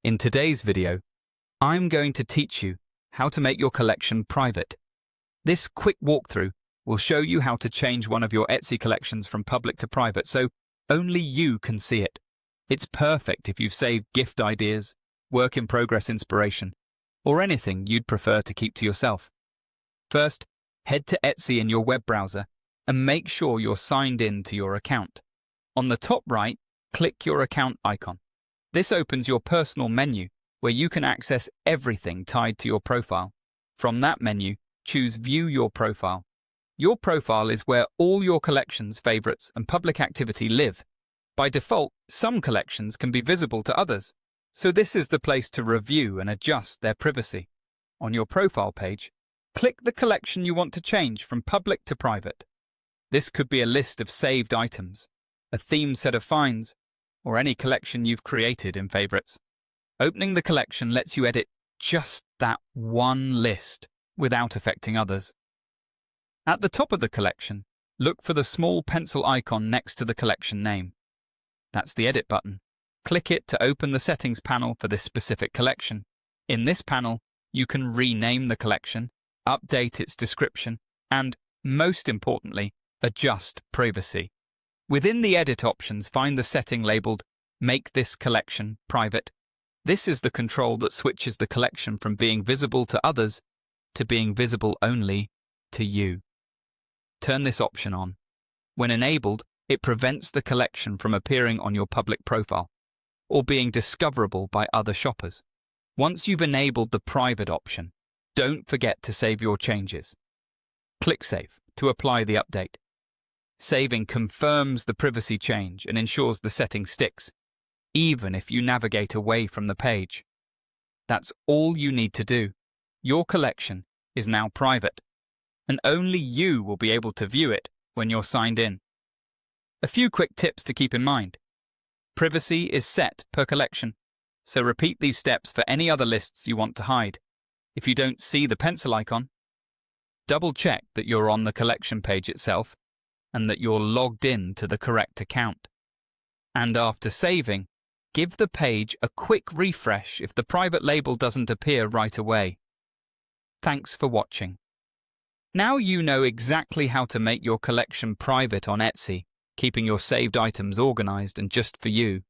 In today's video, I'm going to teach you how to make your collection private. This quick walkthrough will show you how to change one of your Etsy collections from public to private so only you can see it. It's perfect if you've saved gift ideas, work in progress inspiration, or anything you'd prefer to keep to yourself. First, head to Etsy in your web browser and make sure you're signed in to your account. On the top right, click your account icon. This opens your personal menu where you can access everything tied to your profile. From that menu, choose View Your Profile. Your profile is where all your collections, favorites, and public activity live. By default, some collections can be visible to others, so this is the place to review and adjust their privacy. On your profile page, click the collection you want to change from public to private. This could be a list of saved items, a themed set of finds, or any collection you've created in favorites. Opening the collection lets you edit just that one list without affecting others. At the top of the collection, look for the small pencil icon next to the collection name. That's the Edit button. Click it to open the settings panel for this specific collection. In this panel, you can rename the collection, update its description, and, most importantly, adjust privacy. Within the Edit options, find the setting labeled Make this collection private. This is the control that switches the collection from being visible to others to being visible only to you. Turn this option on. When enabled, it prevents the collection from appearing on your public profile or being discoverable by other shoppers. Once you've enabled the private option, don't forget to save your changes. Click Save to apply the update. Saving confirms the privacy change and ensures the setting sticks, even if you navigate away from the page. That's all you need to do. Your collection is now private, and only you will be able to view it when you're signed in. A few quick tips to keep in mind. Privacy is set per collection, so repeat these steps for any other lists you want to hide. If you don't see the pencil icon, double-check that you're on the collection page itself and that you're logged in to the correct account. And after saving, give the page a quick refresh if the private label doesn't appear right away. Thanks for watching. Now you know exactly how to make your collection private on Etsy, keeping your saved items organized and just for you.